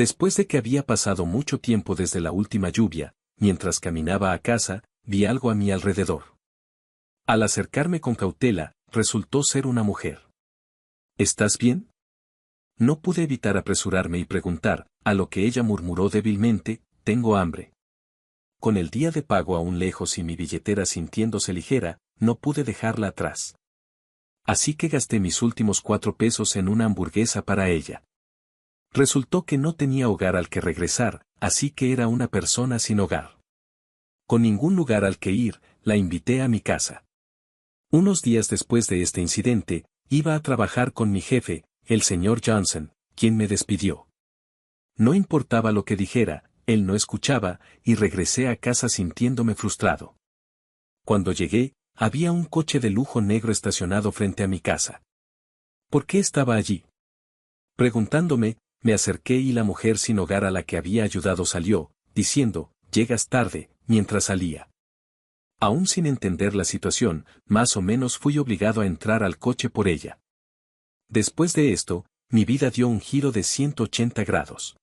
Después de que había pasado mucho tiempo desde la última lluvia, mientras caminaba a casa, vi algo a mi alrededor. Al acercarme con cautela, resultó ser una mujer. ¿Estás bien? No pude evitar apresurarme y preguntar, a lo que ella murmuró débilmente, tengo hambre. Con el día de pago aún lejos y mi billetera sintiéndose ligera, no pude dejarla atrás. Así que gasté mis últimos 4 pesos en una hamburguesa para ella. Resultó que no tenía hogar al que regresar, así que era una persona sin hogar. Con ningún lugar al que ir, la invité a mi casa. Unos días después de este incidente, iba a trabajar con mi jefe, el señor Johnson, quien me despidió. No importaba lo que dijera, él no escuchaba, y regresé a casa sintiéndome frustrado. Cuando llegué, había un coche de lujo negro estacionado frente a mi casa. ¿Por qué estaba allí? Preguntándome, me acerqué y la mujer sin hogar a la que había ayudado salió, diciendo, llegas tarde, mientras salía. Aún sin entender la situación, más o menos fui obligado a entrar al coche por ella. Después de esto, mi vida dio un giro de 180 grados.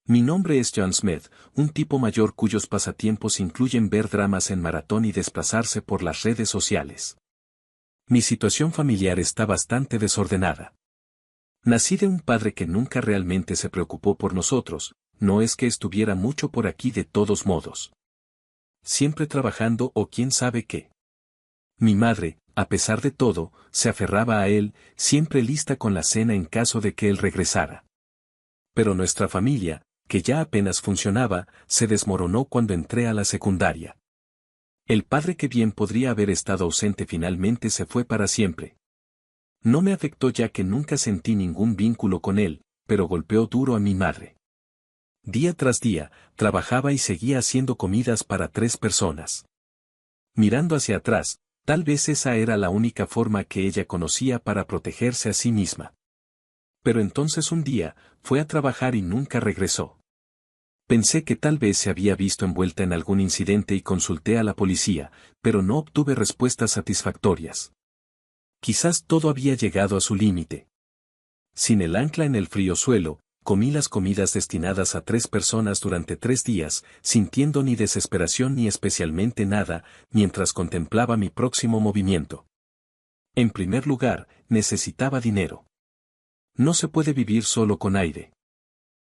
Mi nombre es John Smith, un tipo mayor cuyos pasatiempos incluyen ver dramas en maratón y desplazarse por las redes sociales. Mi situación familiar está bastante desordenada. Nací de un padre que nunca realmente se preocupó por nosotros, no es que estuviera mucho por aquí de todos modos. Siempre trabajando o quién sabe qué. Mi madre, a pesar de todo, se aferraba a él, siempre lista con la cena en caso de que él regresara. Pero nuestra familia, que ya apenas funcionaba, se desmoronó cuando entré a la secundaria. El padre que bien podría haber estado ausente finalmente se fue para siempre. No me afectó ya que nunca sentí ningún vínculo con él, pero golpeó duro a mi madre. Día tras día, trabajaba y seguía haciendo comidas para 3 personas. Mirando hacia atrás, tal vez esa era la única forma que ella conocía para protegerse a sí misma. Pero entonces un día, fue a trabajar y nunca regresó. Pensé que tal vez se había visto envuelta en algún incidente y consulté a la policía, pero no obtuve respuestas satisfactorias. Quizás todo había llegado a su límite. Sin el ancla en el frío suelo, comí las comidas destinadas a 3 personas durante 3 días, sintiendo ni desesperación ni especialmente nada, mientras contemplaba mi próximo movimiento. En primer lugar, necesitaba dinero. No se puede vivir solo con aire.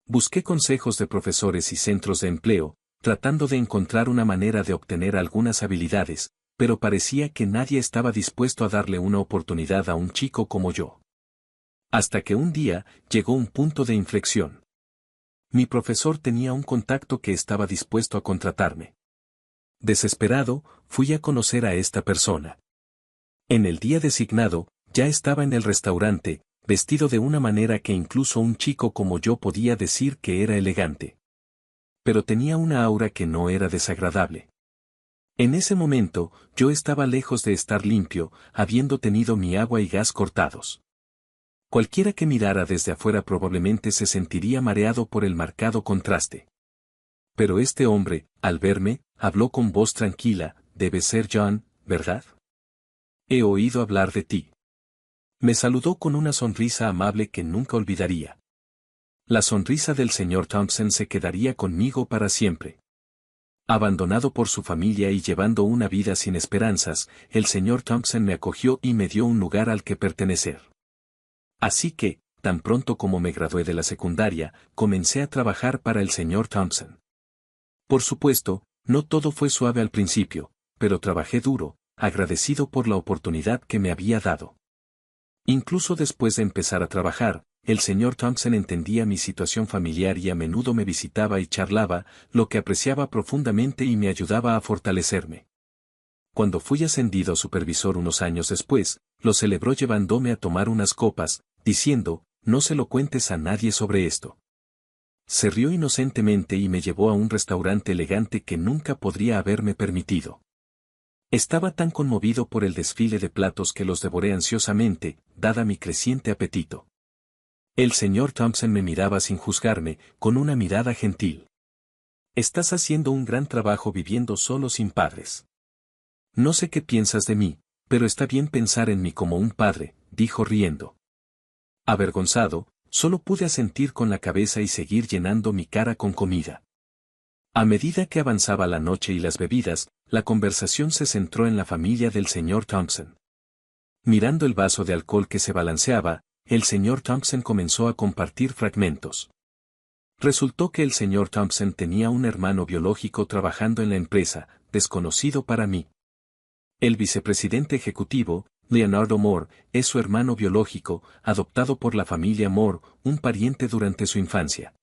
Busqué consejos de profesores y centros de empleo, tratando de encontrar una manera de obtener algunas habilidades, pero parecía que nadie estaba dispuesto a darle una oportunidad a un chico como yo. Hasta que un día, llegó un punto de inflexión. Mi profesor tenía un contacto que estaba dispuesto a contratarme. Desesperado, fui a conocer a esta persona. En el día designado, ya estaba en el restaurante, vestido de una manera que incluso un chico como yo podía decir que era elegante. Pero tenía una aura que no era desagradable. En ese momento, yo estaba lejos de estar limpio, habiendo tenido mi agua y gas cortados. Cualquiera que mirara desde afuera probablemente se sentiría mareado por el marcado contraste. Pero este hombre, al verme, habló con voz tranquila, debe ser John, ¿verdad? He oído hablar de ti. Me saludó con una sonrisa amable que nunca olvidaría. La sonrisa del señor Thompson se quedaría conmigo para siempre. Abandonado por su familia y llevando una vida sin esperanzas, el señor Thompson me acogió y me dio un lugar al que pertenecer. Así que, tan pronto como me gradué de la secundaria, comencé a trabajar para el señor Thompson. Por supuesto, no todo fue suave al principio, pero trabajé duro, agradecido por la oportunidad que me había dado. Incluso después de empezar a trabajar, el señor Thompson entendía mi situación familiar y a menudo me visitaba y charlaba, lo que apreciaba profundamente y me ayudaba a fortalecerme. Cuando fui ascendido a supervisor unos años después, lo celebró llevándome a tomar unas copas, diciendo, no se lo cuentes a nadie sobre esto. Se rió inocentemente y me llevó a un restaurante elegante que nunca podría haberme permitido. Estaba tan conmovido por el desfile de platos que los devoré ansiosamente, dada mi creciente apetito. El señor Thompson me miraba sin juzgarme, con una mirada gentil. Estás haciendo un gran trabajo viviendo solo sin padres. No sé qué piensas de mí, pero está bien pensar en mí como un padre, dijo riendo. Avergonzado, solo pude asentir con la cabeza y seguir llenando mi cara con comida. A medida que avanzaba la noche y las bebidas, la conversación se centró en la familia del señor Thompson. Mirando el vaso de alcohol que se balanceaba, el señor Thompson comenzó a compartir fragmentos. Resultó que el señor Thompson tenía un hermano biológico trabajando en la empresa, desconocido para mí. El vicepresidente ejecutivo, Leonardo Moore, es su hermano biológico, adoptado por la familia Moore, un pariente durante su infancia.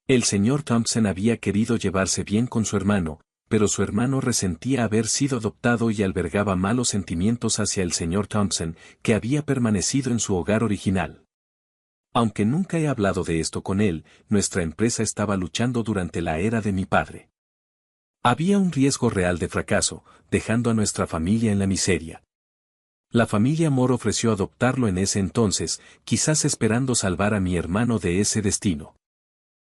El señor Thompson había querido llevarse bien con su hermano, pero su hermano resentía haber sido adoptado y albergaba malos sentimientos hacia el señor Thompson, que había permanecido en su hogar original. Aunque nunca he hablado de esto con él, nuestra empresa estaba luchando durante la era de mi padre. Había un riesgo real de fracaso, dejando a nuestra familia en la miseria. La familia Moore ofreció adoptarlo en ese entonces, quizás esperando salvar a mi hermano de ese destino.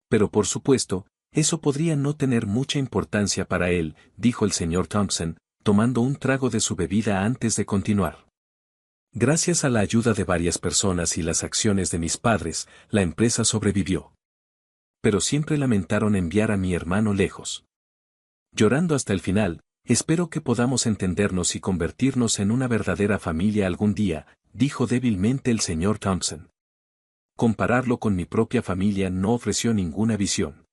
Pero por supuesto, eso podría no tener mucha importancia para él, dijo el señor Thompson, tomando un trago de su bebida antes de continuar. Gracias a la ayuda de varias personas y las acciones de mis padres, la empresa sobrevivió. Pero siempre lamentaron enviar a mi hermano lejos. Llorando hasta el final, espero que podamos entendernos y convertirnos en una verdadera familia algún día, dijo débilmente el señor Thompson. Compararlo con mi propia familia no ofreció ninguna visión.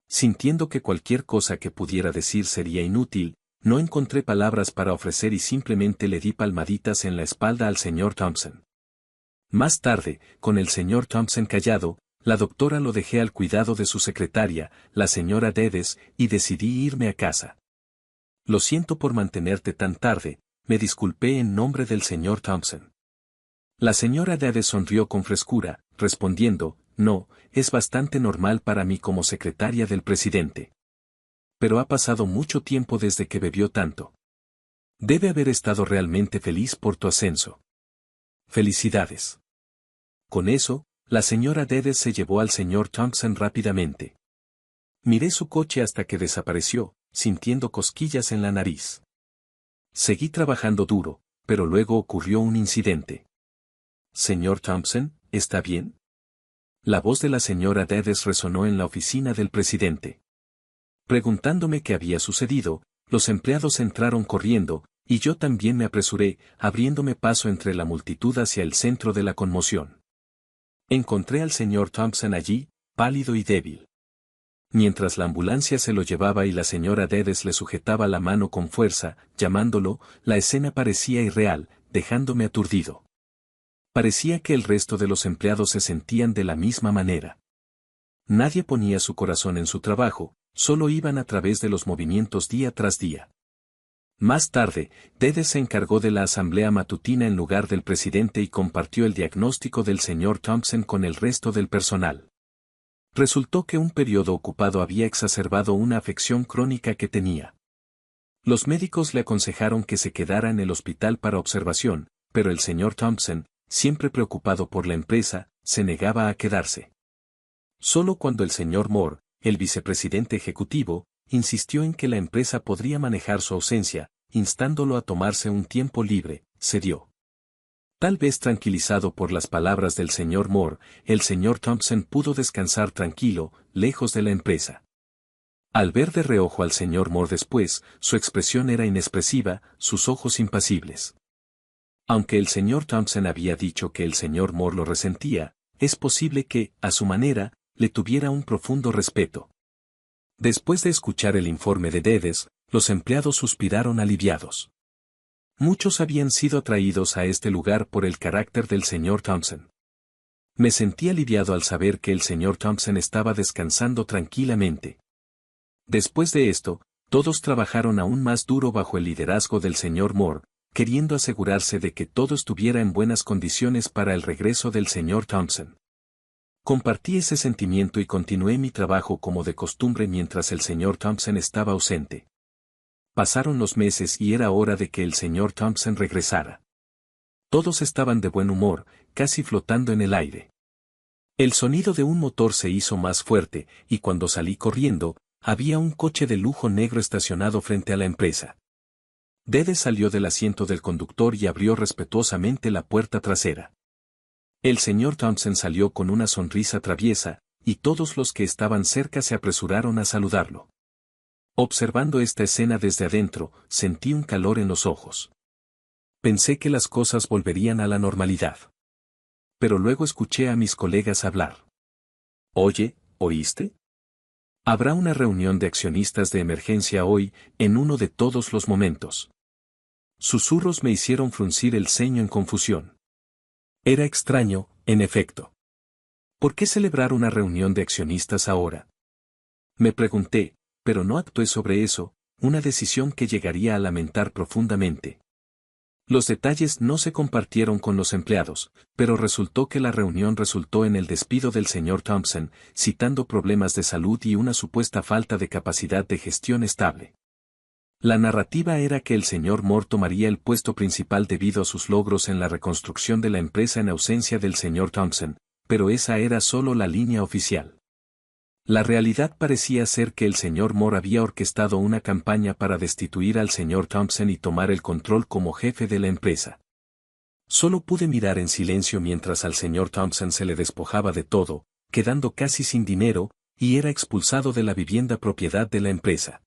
Sintiendo que cualquier cosa que pudiera decir sería inútil, no encontré palabras para ofrecer y simplemente le di palmaditas en la espalda al señor Thompson. Más tarde, con el señor Thompson callado, la doctora lo dejé al cuidado de su secretaria, la señora Dedes, y decidí irme a casa. Lo siento por mantenerte tan tarde, me disculpé en nombre del señor Thompson. La señora Dedes sonrió con frescura, respondiendo, no, es bastante normal para mí como secretaria del presidente. Pero ha pasado mucho tiempo desde que bebió tanto. Debe haber estado realmente feliz por tu ascenso. Felicidades. Con eso, la señora Dedes se llevó al señor Thompson rápidamente. Miré su coche hasta que desapareció, sintiendo cosquillas en la nariz. Seguí trabajando duro, pero luego ocurrió un incidente. Señor Thompson, ¿está bien? La voz de la señora Dedes resonó en la oficina del presidente. Preguntándome qué había sucedido, los empleados entraron corriendo, y yo también me apresuré, abriéndome paso entre la multitud hacia el centro de la conmoción. Encontré al señor Thompson allí, pálido y débil. Mientras la ambulancia se lo llevaba y la señora Dedes le sujetaba la mano con fuerza, llamándolo, la escena parecía irreal, dejándome aturdido. Parecía que el resto de los empleados se sentían de la misma manera. Nadie ponía su corazón en su trabajo, solo iban a través de los movimientos día tras día. Más tarde, Dedes se encargó de la asamblea matutina en lugar del presidente y compartió el diagnóstico del señor Thompson con el resto del personal. Resultó que un periodo ocupado había exacerbado una afección crónica que tenía. Los médicos le aconsejaron que se quedara en el hospital para observación, pero el señor Thompson, siempre preocupado por la empresa, se negaba a quedarse. Solo cuando el señor Moore, el vicepresidente ejecutivo, insistió en que la empresa podría manejar su ausencia, instándolo a tomarse un tiempo libre, cedió. Tal vez tranquilizado por las palabras del señor Moore, el señor Thompson pudo descansar tranquilo, lejos de la empresa. Al ver de reojo al señor Moore después, su expresión era inexpresiva, sus ojos impasibles. Aunque el señor Thompson había dicho que el señor Moore lo resentía, es posible que, a su manera, le tuviera un profundo respeto. Después de escuchar el informe de Dedes, los empleados suspiraron aliviados. Muchos habían sido atraídos a este lugar por el carácter del señor Thompson. Me sentí aliviado al saber que el señor Thompson estaba descansando tranquilamente. Después de esto, todos trabajaron aún más duro bajo el liderazgo del señor Moore, queriendo asegurarse de que todo estuviera en buenas condiciones para el regreso del señor Thompson. Compartí ese sentimiento y continué mi trabajo como de costumbre mientras el señor Thompson estaba ausente. Pasaron los meses y era hora de que el señor Thompson regresara. Todos estaban de buen humor, casi flotando en el aire. El sonido de un motor se hizo más fuerte, y cuando salí corriendo, había un coche de lujo negro estacionado frente a la empresa. Dedes salió del asiento del conductor y abrió respetuosamente la puerta trasera. El señor Thompson salió con una sonrisa traviesa, y todos los que estaban cerca se apresuraron a saludarlo. Observando esta escena desde adentro, sentí un calor en los ojos. Pensé que las cosas volverían a la normalidad. Pero luego escuché a mis colegas hablar. Oye, ¿oíste? Habrá una reunión de accionistas de emergencia hoy, en uno de todos los momentos. Susurros me hicieron fruncir el ceño en confusión. Era extraño, en efecto. ¿Por qué celebrar una reunión de accionistas ahora? Me pregunté, pero no actué sobre eso, una decisión que llegaría a lamentar profundamente. Los detalles no se compartieron con los empleados, pero resultó que la reunión resultó en el despido del señor Thompson, citando problemas de salud y una supuesta falta de capacidad de gestión estable. La narrativa era que el señor Moore tomaría el puesto principal debido a sus logros en la reconstrucción de la empresa en ausencia del señor Thompson, pero esa era solo la línea oficial. La realidad parecía ser que el señor Moore había orquestado una campaña para destituir al señor Thompson y tomar el control como jefe de la empresa. Solo pude mirar en silencio mientras al señor Thompson se le despojaba de todo, quedando casi sin dinero, y era expulsado de la vivienda propiedad de la empresa.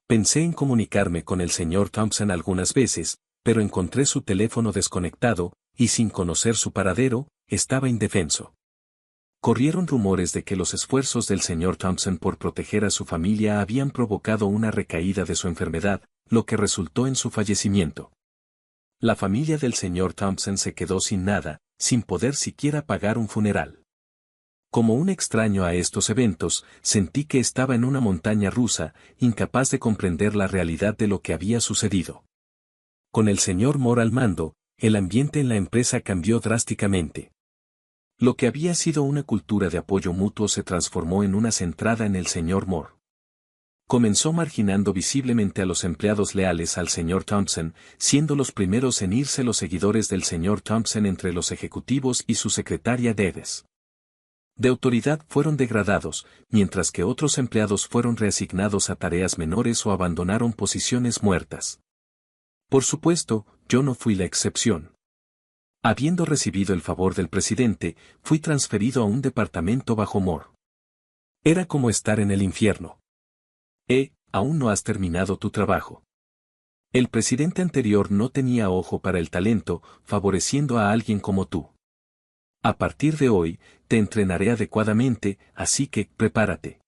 Pensé en comunicarme con el señor Thompson algunas veces, pero encontré su teléfono desconectado, y sin conocer su paradero, estaba indefenso. Corrieron rumores de que los esfuerzos del señor Thompson por proteger a su familia habían provocado una recaída de su enfermedad, lo que resultó en su fallecimiento. La familia del señor Thompson se quedó sin nada, sin poder siquiera pagar un funeral. Como un extraño a estos eventos, sentí que estaba en una montaña rusa, incapaz de comprender la realidad de lo que había sucedido. Con el señor Moore al mando, el ambiente en la empresa cambió drásticamente. Lo que había sido una cultura de apoyo mutuo se transformó en una centrada en el señor Moore. Comenzó marginando visiblemente a los empleados leales al señor Thompson, siendo los primeros en irse los seguidores del señor Thompson entre los ejecutivos y su secretaria Deves. De autoridad fueron degradados, mientras que otros empleados fueron reasignados a tareas menores o abandonaron posiciones muertas. Por supuesto, yo no fui la excepción. Habiendo recibido el favor del presidente, fui transferido a un departamento bajo Moore. Era como estar en el infierno. Aún no has terminado tu trabajo. El presidente anterior no tenía ojo para el talento, favoreciendo a alguien como tú. A partir de hoy, te entrenaré adecuadamente, así que, prepárate.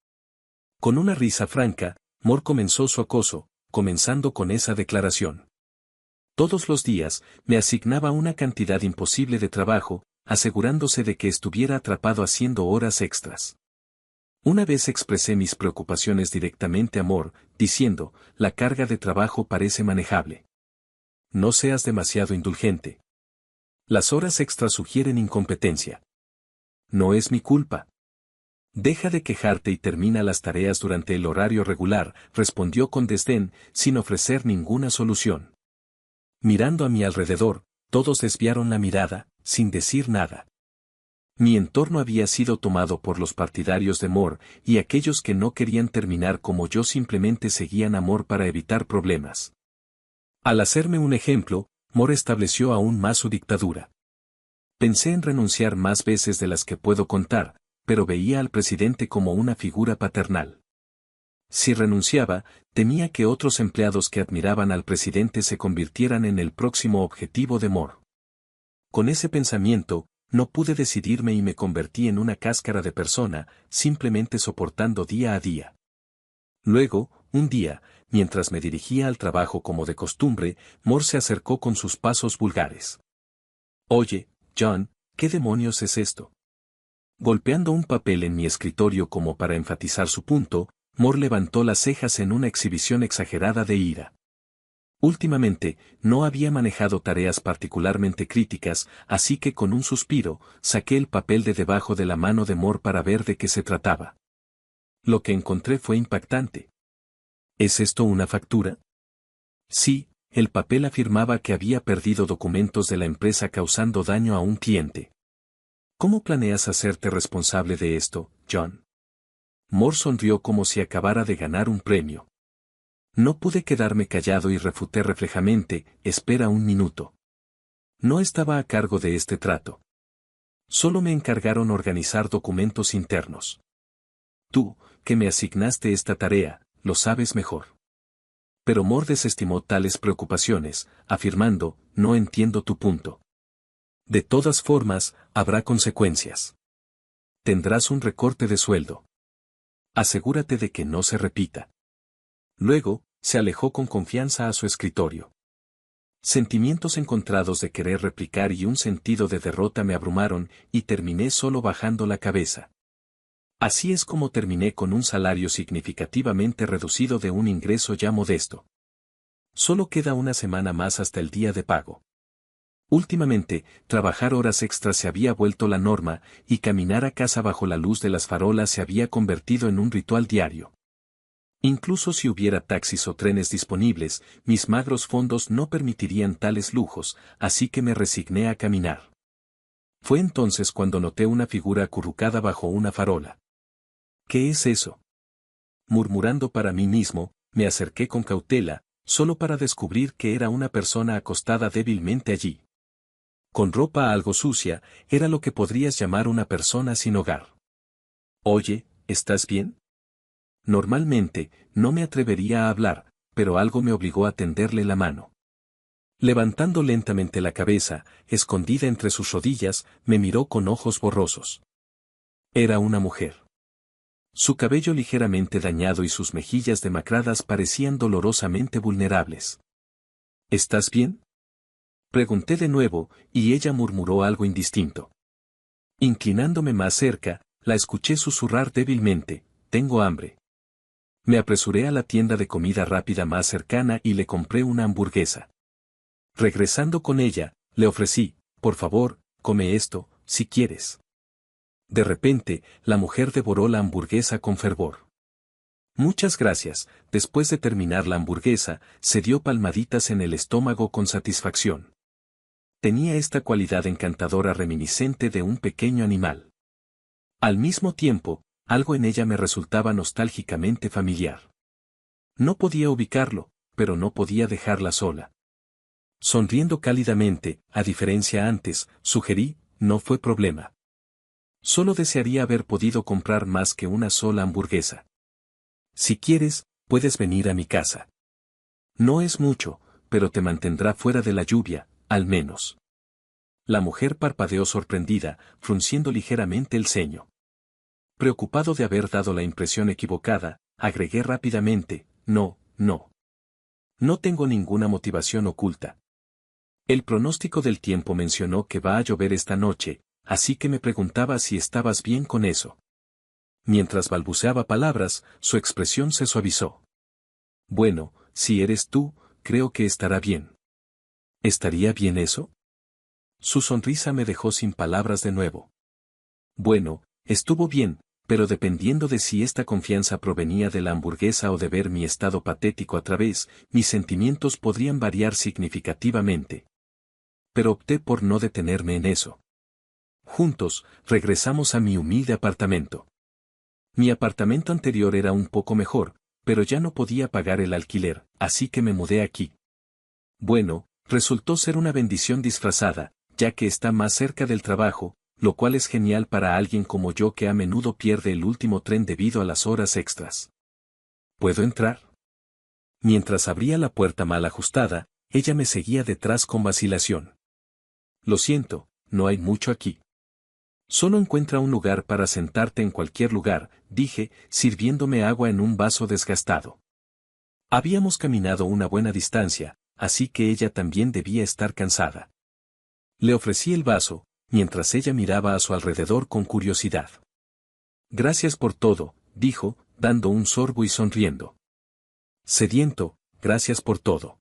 Con una risa franca, Moore comenzó su acoso, comenzando con esa declaración. Todos los días, me asignaba una cantidad imposible de trabajo, asegurándose de que estuviera atrapado haciendo horas extras. Una vez expresé mis preocupaciones directamente a Moore, diciendo, la carga de trabajo parece manejable. No seas demasiado indulgente. Las horas extras sugieren incompetencia. No es mi culpa. Deja de quejarte y termina las tareas durante el horario regular, respondió con desdén, sin ofrecer ninguna solución. Mirando a mi alrededor, todos desviaron la mirada, sin decir nada. Mi entorno había sido tomado por los partidarios de Moore, y aquellos que no querían terminar como yo simplemente seguían a Moore para evitar problemas. Al hacerme un ejemplo, Moore estableció aún más su dictadura. Pensé en renunciar más veces de las que puedo contar, pero veía al presidente como una figura paternal. Si renunciaba, temía que otros empleados que admiraban al presidente se convirtieran en el próximo objetivo de Moore. Con ese pensamiento, no pude decidirme y me convertí en una cáscara de persona, simplemente soportando día a día. Luego, un día, mientras me dirigía al trabajo como de costumbre, Moore se acercó con sus pasos vulgares. Oye, John, ¿qué demonios es esto? Golpeando un papel en mi escritorio como para enfatizar su punto, Moore levantó las cejas en una exhibición exagerada de ira. Últimamente, no había manejado tareas particularmente críticas, así que con un suspiro, saqué el papel de debajo de la mano de Moore para ver de qué se trataba. Lo que encontré fue impactante. ¿Es esto una factura? Sí, el papel afirmaba que había perdido documentos de la empresa causando daño a un cliente. ¿Cómo planeas hacerte responsable de esto, John? Moore sonrió como si acabara de ganar un premio. No pude quedarme callado y refuté reflejamente, espera un minuto. No estaba a cargo de este trato. Solo me encargaron organizar documentos internos. Tú, que me asignaste esta tarea, lo sabes mejor. Pero Moore desestimó tales preocupaciones, afirmando, no entiendo tu punto. De todas formas, habrá consecuencias. Tendrás un recorte de sueldo. Asegúrate de que no se repita. Luego, se alejó con confianza a su escritorio. Sentimientos encontrados de querer replicar y un sentido de derrota me abrumaron y terminé solo bajando la cabeza. Así es como terminé con un salario significativamente reducido de un ingreso ya modesto. Solo queda una semana más hasta el día de pago. Últimamente, trabajar horas extras se había vuelto la norma y caminar a casa bajo la luz de las farolas se había convertido en un ritual diario. Incluso si hubiera taxis o trenes disponibles, mis magros fondos no permitirían tales lujos, así que me resigné a caminar. Fue entonces cuando noté una figura acurrucada bajo una farola. ¿Qué es eso? Murmurando para mí mismo, me acerqué con cautela, solo para descubrir que era una persona acostada débilmente allí. Con ropa algo sucia, era lo que podrías llamar una persona sin hogar. Oye, ¿estás bien? Normalmente, no me atrevería a hablar, pero algo me obligó a tenderle la mano. Levantando lentamente la cabeza, escondida entre sus rodillas, me miró con ojos borrosos. Era una mujer. Su cabello ligeramente dañado y sus mejillas demacradas parecían dolorosamente vulnerables. ¿Estás bien? Pregunté de nuevo, y ella murmuró algo indistinto. Inclinándome más cerca, la escuché susurrar débilmente, tengo hambre. Me apresuré a la tienda de comida rápida más cercana y le compré una hamburguesa. Regresando con ella, le ofrecí, por favor, come esto, si quieres. De repente, la mujer devoró la hamburguesa con fervor. Muchas gracias. Después de terminar la hamburguesa, se dio palmaditas en el estómago con satisfacción. Tenía esta cualidad encantadora reminiscente de un pequeño animal. Al mismo tiempo, algo en ella me resultaba nostálgicamente familiar. No podía ubicarlo, pero no podía dejarla sola. Sonriendo cálidamente, a diferencia antes, sugerí, no fue problema. Solo desearía haber podido comprar más que una sola hamburguesa. Si quieres, puedes venir a mi casa. No es mucho, pero te mantendrá fuera de la lluvia, al menos. La mujer parpadeó sorprendida, frunciendo ligeramente el ceño. Preocupado de haber dado la impresión equivocada, agregué rápidamente, no, no. No tengo ninguna motivación oculta. El pronóstico del tiempo mencionó que va a llover esta noche, así que me preguntaba si estabas bien con eso. Mientras balbuceaba palabras, su expresión se suavizó. Bueno, si eres tú, creo que estará bien. ¿Estaría bien eso? Su sonrisa me dejó sin palabras de nuevo. Bueno, estuvo bien, pero dependiendo de si esta confianza provenía de la hamburguesa o de ver mi estado patético a través, mis sentimientos podrían variar significativamente. Pero opté por no detenerme en eso. Juntos, regresamos a mi humilde apartamento. Mi apartamento anterior era un poco mejor, pero ya no podía pagar el alquiler, así que me mudé aquí. Bueno, resultó ser una bendición disfrazada, ya que está más cerca del trabajo, lo cual es genial para alguien como yo que a menudo pierde el último tren debido a las horas extras. ¿Puedo entrar? Mientras abría la puerta mal ajustada, ella me seguía detrás con vacilación. Lo siento, no hay mucho aquí. Solo encuentra un lugar para sentarte en cualquier lugar, dije, sirviéndome agua en un vaso desgastado. Habíamos caminado una buena distancia, así que ella también debía estar cansada. Le ofrecí el vaso, mientras ella miraba a su alrededor con curiosidad. Gracias por todo, dijo, dando un sorbo y sonriendo. Sediento, gracias por todo.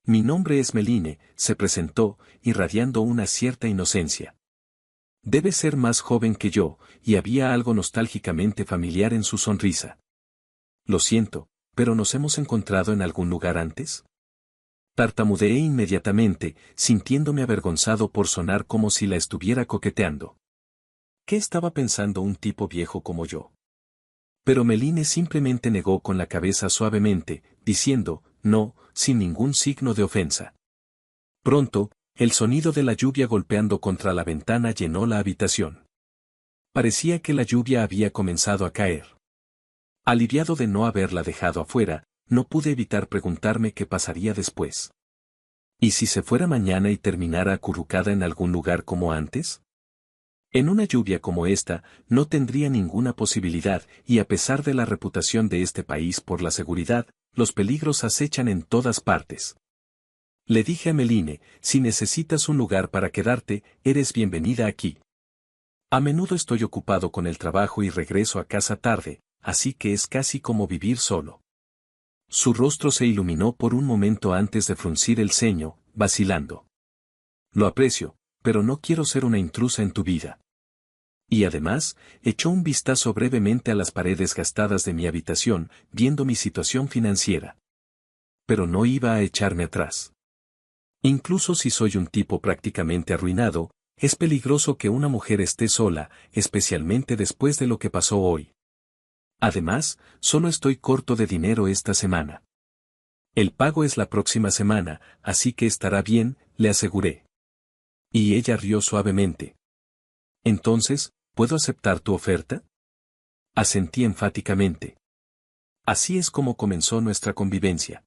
Mi nombre es Meline, se presentó, irradiando una cierta inocencia. Debe ser más joven que yo, y había algo nostálgicamente familiar en su sonrisa. Lo siento, pero ¿nos hemos encontrado en algún lugar antes? Tartamudeé inmediatamente, sintiéndome avergonzado por sonar como si la estuviera coqueteando. ¿Qué estaba pensando un tipo viejo como yo? Pero Meline simplemente negó con la cabeza suavemente, diciendo, no, sin ningún signo de ofensa. Pronto, El sonido de la lluvia golpeando contra la ventana llenó la habitación. Parecía que la lluvia había comenzado a caer. Aliviado de no haberla dejado afuera, no pude evitar preguntarme qué pasaría después. ¿Y si se fuera mañana y terminara acurrucada en algún lugar como antes? En una lluvia como esta, no tendría ninguna posibilidad, y a pesar de la reputación de este país por la seguridad, los peligros acechan en todas partes. Le dije a Meline, si necesitas un lugar para quedarte, eres bienvenida aquí. A menudo estoy ocupado con el trabajo y regreso a casa tarde, así que es casi como vivir solo. Su rostro se iluminó por un momento antes de fruncir el ceño, vacilando. Lo aprecio, pero no quiero ser una intrusa en tu vida. Y además, echó un vistazo brevemente a las paredes gastadas de mi habitación, viendo mi situación financiera. Pero no iba a echarme atrás. Incluso si soy un tipo prácticamente arruinado, es peligroso que una mujer esté sola, especialmente después de lo que pasó hoy. Además, solo estoy corto de dinero esta semana. El pago es la próxima semana, así que estará bien, le aseguré. Y ella rió suavemente. Entonces, ¿puedo aceptar tu oferta? Asentí enfáticamente. Así es como comenzó nuestra convivencia.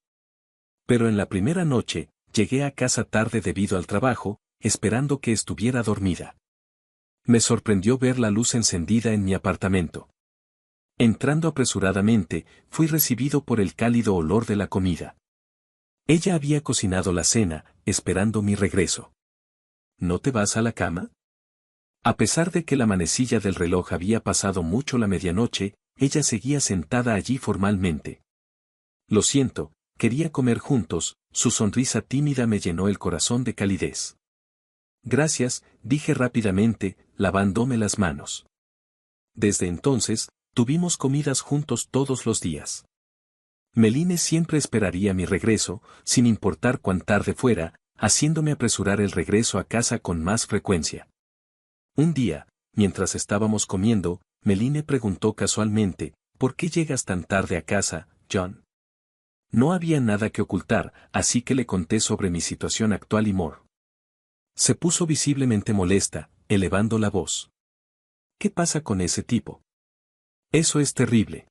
Pero en la primera noche, llegué a casa tarde debido al trabajo, esperando que estuviera dormida. Me sorprendió ver la luz encendida en mi apartamento. Entrando apresuradamente, fui recibido por el cálido olor de la comida. Ella había cocinado la cena, esperando mi regreso. ¿No te vas a la cama? A pesar de que la manecilla del reloj había pasado mucho la medianoche, ella seguía sentada allí formalmente. Lo siento, quería comer juntos, su sonrisa tímida me llenó el corazón de calidez. Gracias, dije rápidamente, lavándome las manos. Desde entonces, tuvimos comidas juntos todos los días. Meline siempre esperaría mi regreso, sin importar cuán tarde fuera, haciéndome apresurar el regreso a casa con más frecuencia. Un día, mientras estábamos comiendo, Meline preguntó casualmente, ¿por qué llegas tan tarde a casa, John? No había nada que ocultar, así que le conté sobre mi situación actual y Moore. Se puso visiblemente molesta, elevando la voz. ¿Qué pasa con ese tipo? Eso es terrible.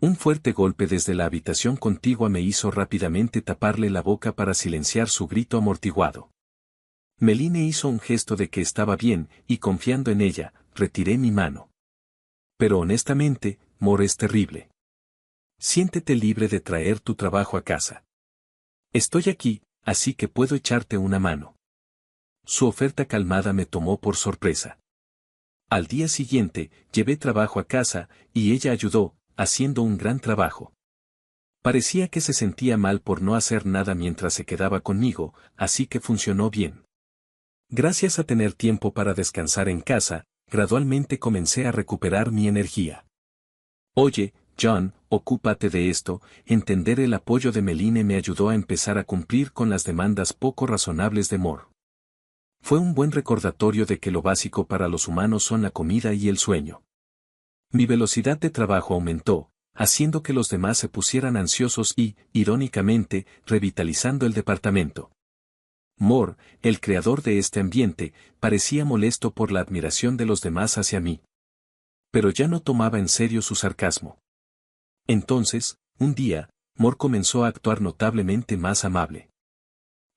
Un fuerte golpe desde la habitación contigua me hizo rápidamente taparle la boca para silenciar su grito amortiguado. Meline hizo un gesto de que estaba bien, y confiando en ella, retiré mi mano. Pero honestamente, Moore es terrible. Siéntete libre de traer tu trabajo a casa. Estoy aquí, así que puedo echarte una mano. Su oferta calmada me tomó por sorpresa. Al día siguiente, llevé trabajo a casa, y ella ayudó, haciendo un gran trabajo. Parecía que se sentía mal por no hacer nada mientras se quedaba conmigo, así que funcionó bien. Gracias a tener tiempo para descansar en casa, gradualmente comencé a recuperar mi energía. Oye, John, ocúpate de esto. Entender el apoyo de Meline me ayudó a empezar a cumplir con las demandas poco razonables de Moore. Fue un buen recordatorio de que lo básico para los humanos son la comida y el sueño. Mi velocidad de trabajo aumentó, haciendo que los demás se pusieran ansiosos y, irónicamente, revitalizando el departamento. Moore, el creador de este ambiente, parecía molesto por la admiración de los demás hacia mí. Pero ya no tomaba en serio su sarcasmo. Entonces, un día, Moore comenzó a actuar notablemente más amable.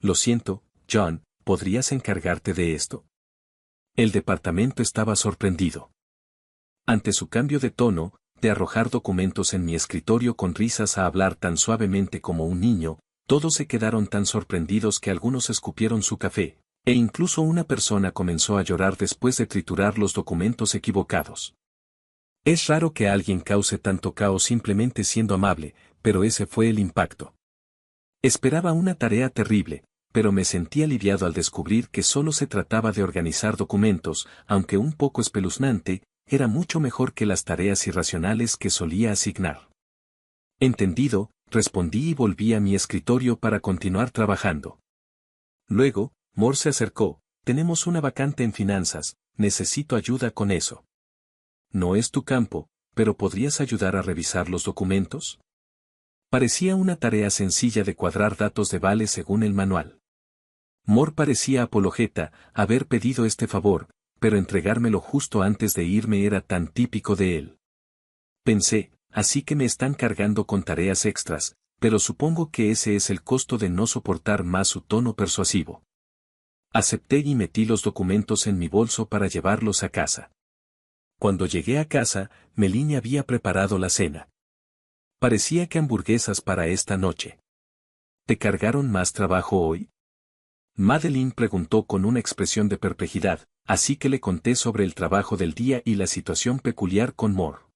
Lo siento, John, ¿podrías encargarte de esto? El departamento estaba sorprendido. Ante su cambio de tono, de arrojar documentos en mi escritorio con risas a hablar tan suavemente como un niño, todos se quedaron tan sorprendidos que algunos escupieron su café, e incluso una persona comenzó a llorar después de triturar los documentos equivocados. Es raro que alguien cause tanto caos simplemente siendo amable, pero ese fue el impacto. Esperaba una tarea terrible, pero me sentí aliviado al descubrir que solo se trataba de organizar documentos, aunque un poco espeluznante, era mucho mejor que las tareas irracionales que solía asignar. Entendido, respondí y volví a mi escritorio para continuar trabajando. Luego, Moore se acercó, tenemos una vacante en finanzas, necesito ayuda con eso. No es tu campo, pero ¿podrías ayudar a revisar los documentos? Parecía una tarea sencilla de cuadrar datos de vale según el manual. Mor parecía apologeta, haber pedido este favor, pero entregármelo justo antes de irme era tan típico de él. Pensé, así que me están cargando con tareas extras, pero supongo que ese es el costo de no soportar más su tono persuasivo. Acepté y metí los documentos en mi bolso para llevarlos a casa. Cuando llegué a casa, Melanie había preparado la cena. Parecía que hamburguesas para esta noche. ¿Te cargaron más trabajo hoy? Madeline preguntó con una expresión de perplejidad, así que le conté sobre el trabajo del día y la situación peculiar con Mor.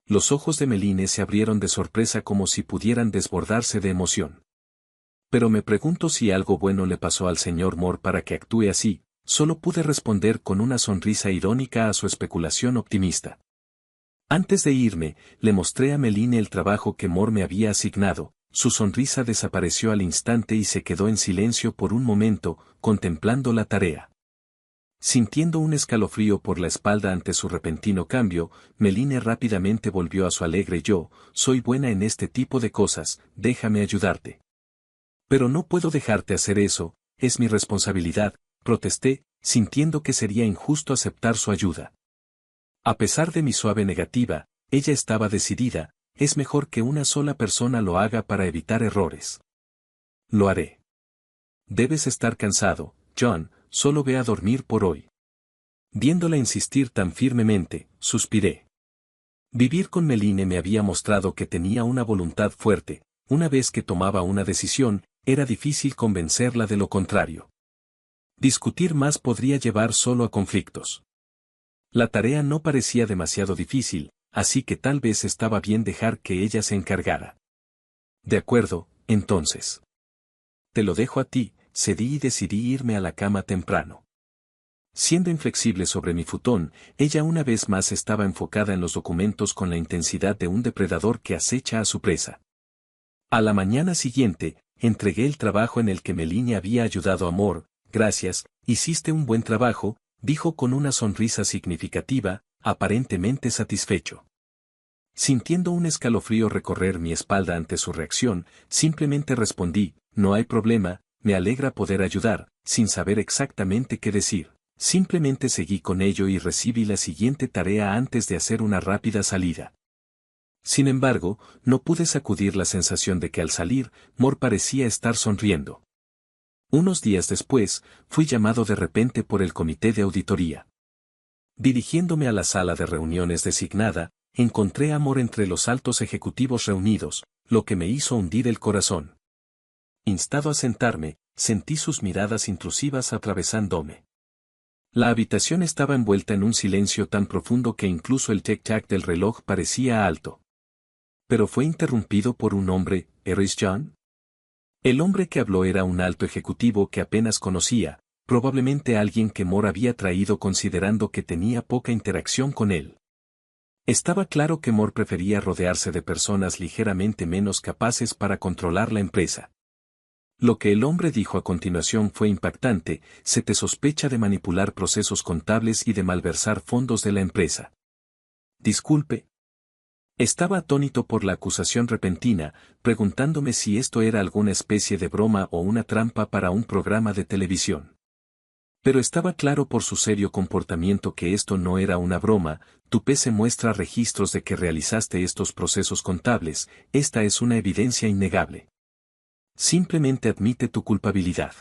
Los ojos de Melanie se abrieron de sorpresa como si pudieran desbordarse de emoción. Pero me pregunto si algo bueno le pasó al señor Mor para que actúe así. Solo pude responder con una sonrisa irónica a su especulación optimista. Antes de irme, le mostré a Melanie el trabajo que Mor me había asignado. Su sonrisa desapareció al instante y se quedó en silencio por un momento, contemplando la tarea. Sintiendo un escalofrío por la espalda ante su repentino cambio, Melanie rápidamente volvió a su alegre yo, soy buena en este tipo de cosas, déjame ayudarte. Pero no puedo dejarte hacer eso, es mi responsabilidad, protesté, sintiendo que sería injusto aceptar su ayuda. A pesar de mi suave negativa, ella estaba decidida, es mejor que una sola persona lo haga para evitar errores. Lo haré. Debes estar cansado, John, solo ve a dormir por hoy. Viéndola insistir tan firmemente, suspiré. Vivir con Melanie me había mostrado que tenía una voluntad fuerte, una vez que tomaba una decisión, era difícil convencerla de lo contrario. Discutir más podría llevar solo a conflictos. La tarea no parecía demasiado difícil, así que tal vez estaba bien dejar que ella se encargara. De acuerdo, entonces. Te lo dejo a ti, cedí y decidí irme a la cama temprano. Siendo inflexible sobre mi futón, ella una vez más estaba enfocada en los documentos con la intensidad de un depredador que acecha a su presa. A la mañana siguiente, entregué el trabajo en el que Melanie había ayudado a Mor. Gracias, hiciste un buen trabajo, dijo con una sonrisa significativa, aparentemente satisfecho. Sintiendo un escalofrío recorrer mi espalda ante su reacción, simplemente respondí, no hay problema, me alegra poder ayudar, sin saber exactamente qué decir. Simplemente seguí con ello y recibí la siguiente tarea antes de hacer una rápida salida. Sin embargo, no pude sacudir la sensación de que al salir, Mor parecía estar sonriendo. Unos días después, fui llamado de repente por el comité de auditoría. Dirigiéndome a la sala de reuniones designada, encontré a Mor entre los altos ejecutivos reunidos, lo que me hizo hundir el corazón. Instado a sentarme, sentí sus miradas intrusivas atravesándome. La habitación estaba envuelta en un silencio tan profundo que incluso el tic-tac del reloj parecía alto. Pero fue interrumpido por un hombre, ¿eres John? El hombre que habló era un alto ejecutivo que apenas conocía, probablemente alguien que Mor había traído considerando que tenía poca interacción con él. Estaba claro que Mor prefería rodearse de personas ligeramente menos capaces para controlar la empresa. Lo que el hombre dijo a continuación fue impactante, se te sospecha de manipular procesos contables y de malversar fondos de la empresa. Disculpe. Estaba atónito por la acusación repentina, preguntándome si esto era alguna especie de broma o una trampa para un programa de televisión. Pero estaba claro por su serio comportamiento que esto no era una broma, tu PC muestra registros de que realizaste estos procesos contables, esta es una evidencia innegable. Simplemente admite tu culpabilidad.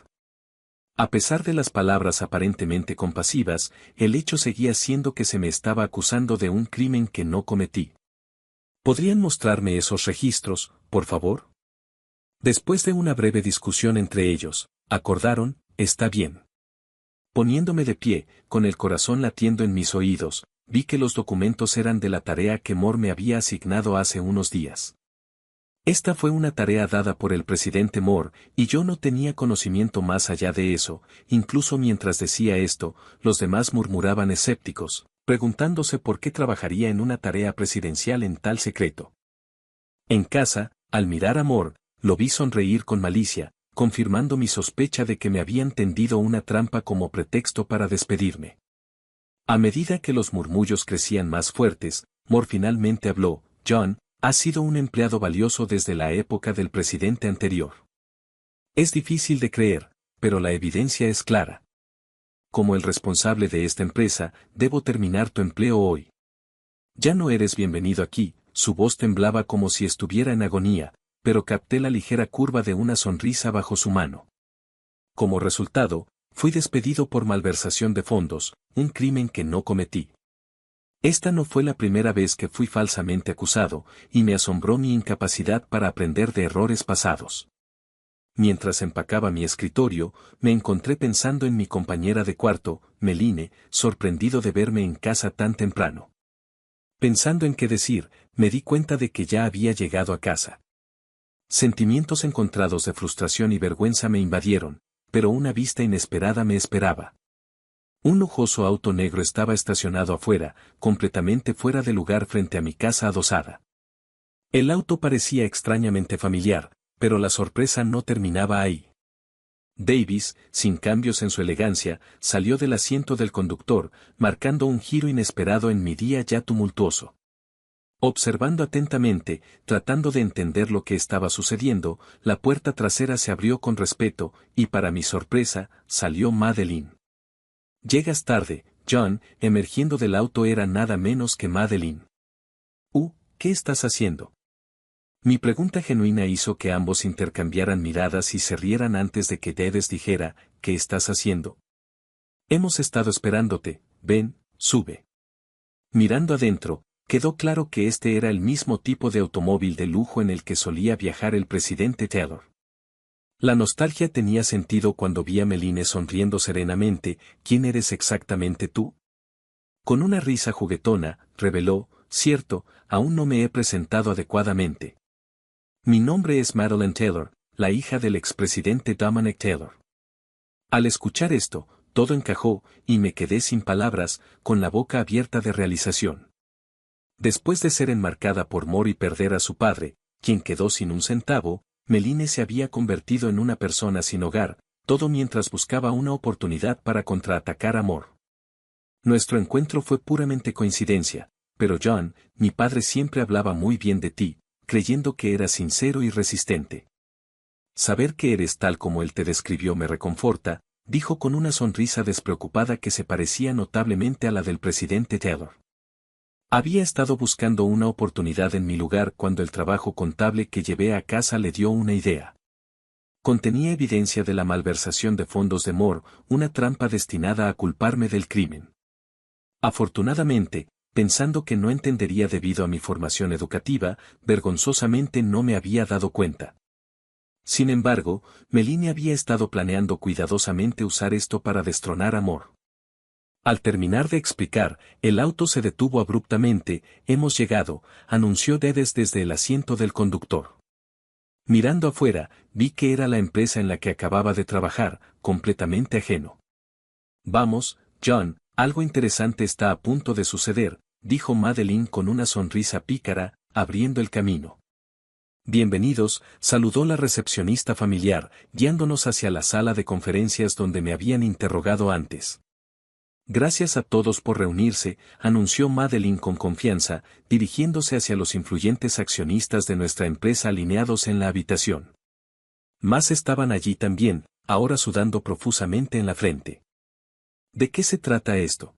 A pesar de las palabras aparentemente compasivas, el hecho seguía siendo que se me estaba acusando de un crimen que no cometí. ¿Podrían mostrarme esos registros, por favor? Después de una breve discusión entre ellos, acordaron, está bien. Poniéndome de pie, con el corazón latiendo en mis oídos, vi que los documentos eran de la tarea que Mor me había asignado hace unos días. Esta fue una tarea dada por el presidente Mor, y yo no tenía conocimiento más allá de eso, incluso mientras decía esto, los demás murmuraban escépticos, preguntándose por qué trabajaría en una tarea presidencial en tal secreto. En casa, al mirar a Mor, lo vi sonreír con malicia, confirmando mi sospecha de que me habían tendido una trampa como pretexto para despedirme. A medida que los murmullos crecían más fuertes, Mor finalmente habló, John, has sido un empleado valioso desde la época del presidente anterior. Es difícil de creer, pero la evidencia es clara. Como el responsable de esta empresa, debo terminar tu empleo hoy. Ya no eres bienvenido aquí. Su voz temblaba como si estuviera en agonía, pero capté la ligera curva de una sonrisa bajo su mano. Como resultado, fui despedido por malversación de fondos, un crimen que no cometí. Esta no fue la primera vez que fui falsamente acusado, y me asombró mi incapacidad para aprender de errores pasados. Mientras empacaba mi escritorio, me encontré pensando en mi compañera de cuarto, Meline, sorprendido de verme en casa tan temprano. Pensando en qué decir, me di cuenta de que ya había llegado a casa. Sentimientos encontrados de frustración y vergüenza me invadieron, pero una vista inesperada me esperaba. Un lujoso auto negro estaba estacionado afuera, completamente fuera de lugar frente a mi casa adosada. El auto parecía extrañamente familiar, pero la sorpresa no terminaba ahí. Davis, sin cambios en su elegancia, salió del asiento del conductor, marcando un giro inesperado en mi día ya tumultuoso. Observando atentamente, tratando de entender lo que estaba sucediendo, la puerta trasera se abrió con respeto, y para mi sorpresa, salió Madeline. «Llegas tarde, John», emergiendo del auto era nada menos que Madeline. ¿Qué estás haciendo? Mi pregunta genuina hizo que ambos intercambiaran miradas y se rieran antes de que Davis dijera, «¿Qué estás haciendo?» «Hemos estado esperándote, ven, sube». Mirando adentro, quedó claro que este era el mismo tipo de automóvil de lujo en el que solía viajar el presidente Taylor. La nostalgia tenía sentido cuando vi a Meline sonriendo serenamente. «¿Quién eres exactamente tú?» Con una risa juguetona, reveló, «Cierto, aún no me he presentado adecuadamente. Mi nombre es Madeleine Taylor, la hija del expresidente Dominic Taylor». Al escuchar esto, todo encajó, y me quedé sin palabras, con la boca abierta de realización. Después de ser enmarcada por Moore y perder a su padre, quien quedó sin un centavo, Meline se había convertido en una persona sin hogar, todo mientras buscaba una oportunidad para contraatacar a Moore. Nuestro encuentro fue puramente coincidencia, pero John, mi padre siempre hablaba muy bien de ti, creyendo que eras sincero y resistente. Saber que eres tal como él te describió me reconforta, dijo con una sonrisa despreocupada que se parecía notablemente a la del presidente Taylor. Había estado buscando una oportunidad en mi lugar cuando el trabajo contable que llevé a casa le dio una idea. Contenía evidencia de la malversación de fondos de Moore, una trampa destinada a culparme del crimen. Afortunadamente, pensando que no entendería debido a mi formación educativa, vergonzosamente no me había dado cuenta. Sin embargo, Meline había estado planeando cuidadosamente usar esto para destronar a Moore. Al terminar de explicar, el auto se detuvo abruptamente. «Hemos llegado», anunció Davis desde el asiento del conductor. Mirando afuera, vi que era la empresa en la que acababa de trabajar, completamente ajeno. «Vamos, John, algo interesante está a punto de suceder», dijo Madeline con una sonrisa pícara, abriendo el camino. «Bienvenidos», saludó la recepcionista familiar, guiándonos hacia la sala de conferencias donde me habían interrogado antes. «Gracias a todos por reunirse», anunció Madeline con confianza, dirigiéndose hacia los influyentes accionistas de nuestra empresa alineados en la habitación. Más estaban allí también, ahora sudando profusamente en la frente. «¿De qué se trata esto?»,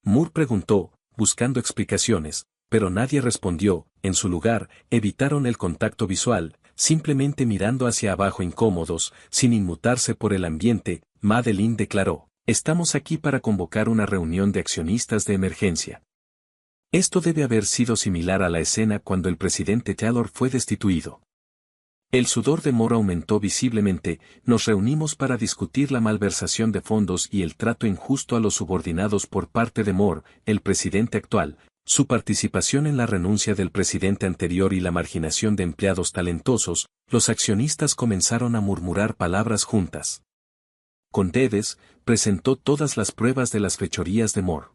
Moore preguntó, buscando explicaciones, pero nadie respondió. En su lugar, evitaron el contacto visual, simplemente mirando hacia abajo incómodos, sin inmutarse por el ambiente. Madeline declaró: «Estamos aquí para convocar una reunión de accionistas de emergencia». Esto debe haber sido similar a la escena cuando el presidente Taylor fue destituido. El sudor de Moore aumentó visiblemente. «Nos reunimos para discutir la malversación de fondos y el trato injusto a los subordinados por parte de Moore, el presidente actual, su participación en la renuncia del presidente anterior y la marginación de empleados talentosos». Los accionistas comenzaron a murmurar palabras juntas. Con Davis, presentó todas las pruebas de las fechorías de Moore.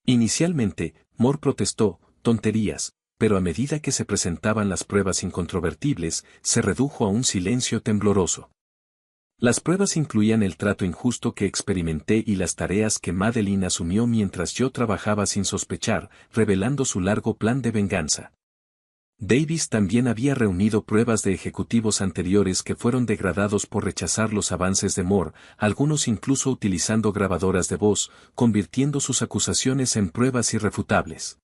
Inicialmente, Moore protestó: «Tonterías», pero a medida que se presentaban las pruebas incontrovertibles, se redujo a un silencio tembloroso. Las pruebas incluían el trato injusto que experimenté y las tareas que Madeline asumió mientras yo trabajaba sin sospechar, revelando su largo plan de venganza. Davis también había reunido pruebas de ejecutivos anteriores que fueron degradados por rechazar los avances de Moore, algunos incluso utilizando grabadoras de voz, convirtiendo sus acusaciones en pruebas irrefutables.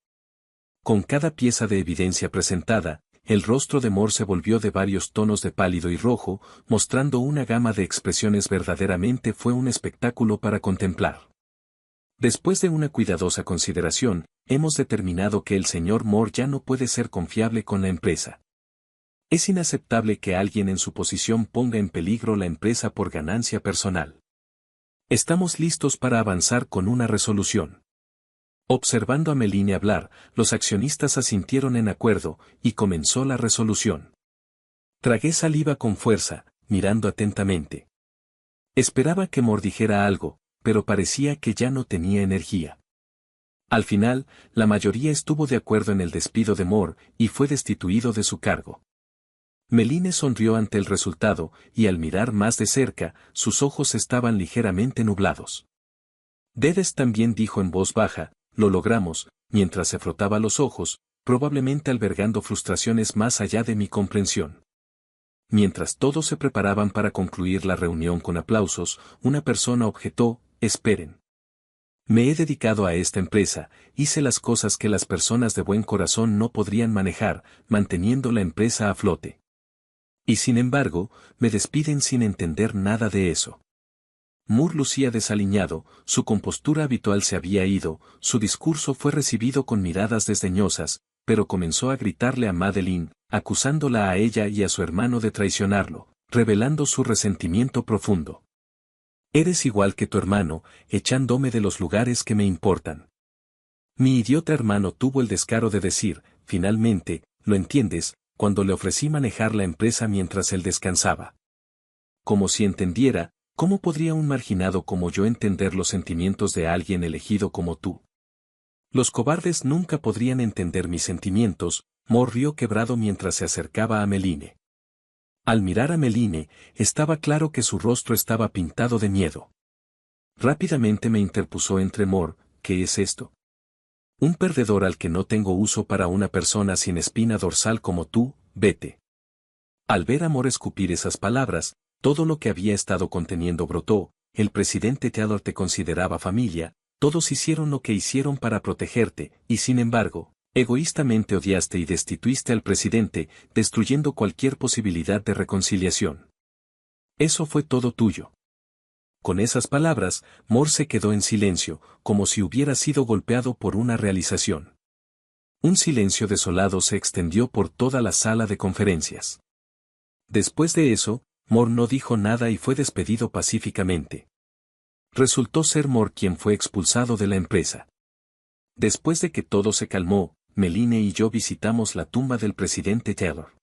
Con cada pieza de evidencia presentada, el rostro de Moore se volvió de varios tonos de pálido y rojo, mostrando una gama de expresiones. Verdaderamente fue un espectáculo para contemplar. Después de una cuidadosa consideración, hemos determinado que el señor Moore ya no puede ser confiable con la empresa. Es inaceptable que alguien en su posición ponga en peligro la empresa por ganancia personal. Estamos listos para avanzar con una resolución. Observando a Meline hablar, los accionistas asintieron en acuerdo, y comenzó la resolución. Tragué saliva con fuerza, mirando atentamente. Esperaba que Moore dijera algo, pero parecía que ya no tenía energía. Al final, la mayoría estuvo de acuerdo en el despido de Moore, y fue destituido de su cargo. Meline sonrió ante el resultado, y al mirar más de cerca, sus ojos estaban ligeramente nublados. Dedes también dijo en voz baja: lo logramos, mientras se frotaba los ojos, probablemente albergando frustraciones más allá de mi comprensión. Mientras todos se preparaban para concluir la reunión con aplausos, una persona objetó: esperen. Me he dedicado a esta empresa, hice las cosas que las personas de buen corazón no podrían manejar, manteniendo la empresa a flote. Y sin embargo, me despiden sin entender nada de eso. Moore lucía desaliñado, su compostura habitual se había ido, su discurso fue recibido con miradas desdeñosas, pero comenzó a gritarle a Madeline, acusándola a ella y a su hermano de traicionarlo, revelando su resentimiento profundo. Eres igual que tu hermano, echándome de los lugares que me importan. Mi idiota hermano tuvo el descaro de decir, finalmente, ¿lo entiendes?, cuando le ofrecí manejar la empresa mientras él descansaba. Como si entendiera. ¿Cómo podría un marginado como yo entender los sentimientos de alguien elegido como tú? Los cobardes nunca podrían entender mis sentimientos. Moore rió quebrado mientras se acercaba a Meline. Al mirar a Meline, estaba claro que su rostro estaba pintado de miedo. Rápidamente me interpuso entre Moore: ¿qué es esto? Un perdedor al que no tengo uso para una persona sin espina dorsal como tú, vete. Al ver a Moore escupir esas palabras, todo lo que había estado conteniendo brotó. El presidente Taylor te consideraba familia, todos hicieron lo que hicieron para protegerte, y sin embargo, egoístamente odiaste y destituiste al presidente, destruyendo cualquier posibilidad de reconciliación. Eso fue todo tuyo. Con esas palabras, Moore se quedó en silencio, como si hubiera sido golpeado por una realización. Un silencio desolado se extendió por toda la sala de conferencias. Después de eso, Moore no dijo nada y fue despedido pacíficamente. Resultó ser Moore quien fue expulsado de la empresa. Después de que todo se calmó, Meline y yo visitamos la tumba del presidente Taylor.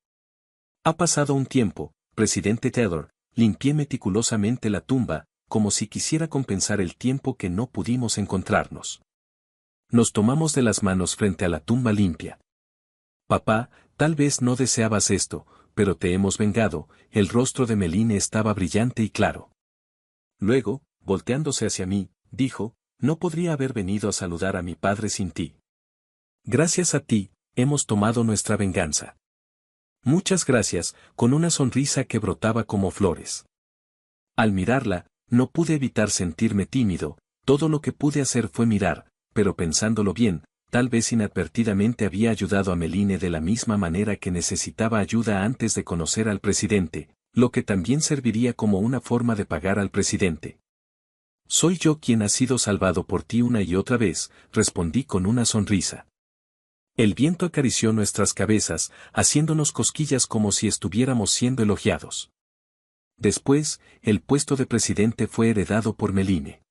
Ha pasado un tiempo, presidente Taylor, limpié meticulosamente la tumba, como si quisiera compensar el tiempo que no pudimos encontrarnos. Nos tomamos de las manos frente a la tumba limpia. Papá, tal vez no deseabas esto, pero te hemos vengado. El rostro de Meline estaba brillante y claro. Luego, volteándose hacia mí, dijo: no podría haber venido a saludar a mi padre sin ti. Gracias a ti, hemos tomado nuestra venganza. Muchas gracias, con una sonrisa que brotaba como flores. Al mirarla, no pude evitar sentirme tímido. Todo lo que pude hacer fue mirar, pero pensándolo bien, tal vez inadvertidamente había ayudado a Meline de la misma manera que necesitaba ayuda antes de conocer al presidente, lo que también serviría como una forma de pagar al presidente. Soy yo quien ha sido salvado por ti una y otra vez, respondí con una sonrisa. El viento acarició nuestras cabezas, haciéndonos cosquillas como si estuviéramos siendo elogiados. Después, el puesto de presidente fue heredado por Meline.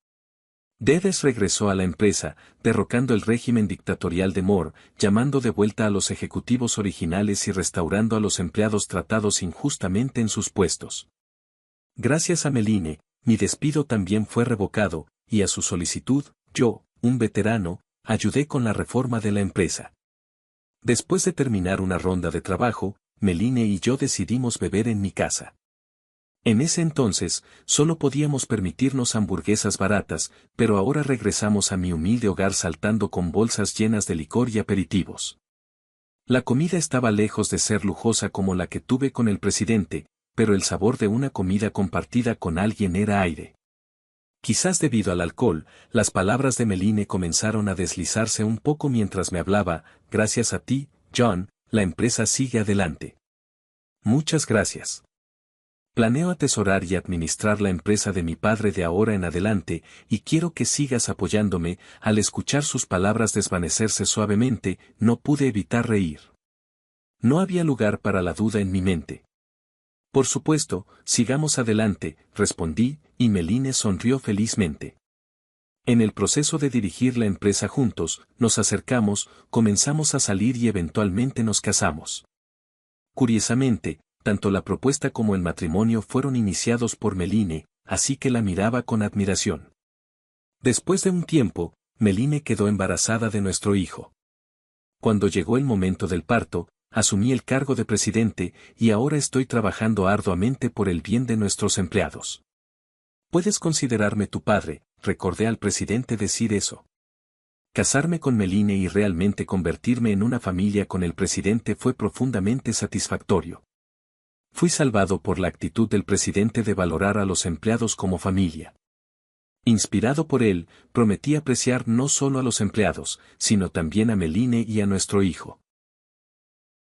Dedes regresó a la empresa, derrocando el régimen dictatorial de Moore, llamando de vuelta a los ejecutivos originales y restaurando a los empleados tratados injustamente en sus puestos. Gracias a Meline, mi despido también fue revocado, y a su solicitud, yo, un veterano, ayudé con la reforma de la empresa. Después de terminar una ronda de trabajo, Meline y yo decidimos beber en mi casa. En ese entonces, solo podíamos permitirnos hamburguesas baratas, pero ahora regresamos a mi humilde hogar saltando con bolsas llenas de licor y aperitivos. La comida estaba lejos de ser lujosa como la que tuve con el presidente, pero el sabor de una comida compartida con alguien era aire. Quizás debido al alcohol, las palabras de Meline comenzaron a deslizarse un poco mientras me hablaba. Gracias a ti, John, la empresa sigue adelante. Muchas gracias. Planeo atesorar y administrar la empresa de mi padre de ahora en adelante, y quiero que sigas apoyándome. Al escuchar sus palabras desvanecerse suavemente, no pude evitar reír. No había lugar para la duda en mi mente. Por supuesto, sigamos adelante, respondí, y Meline sonrió felizmente. En el proceso de dirigir la empresa juntos, nos acercamos, comenzamos a salir y eventualmente nos casamos. Curiosamente, tanto la propuesta como el matrimonio fueron iniciados por Meline, así que la miraba con admiración. Después de un tiempo, Meline quedó embarazada de nuestro hijo. Cuando llegó el momento del parto, asumí el cargo de presidente y ahora estoy trabajando arduamente por el bien de nuestros empleados. Puedes considerarme tu padre, recordé al presidente decir eso. Casarme con Meline y realmente convertirme en una familia con el presidente fue profundamente satisfactorio. Fui salvado por la actitud del presidente de valorar a los empleados como familia. Inspirado por él, prometí apreciar no solo a los empleados, sino también a Meline y a nuestro hijo.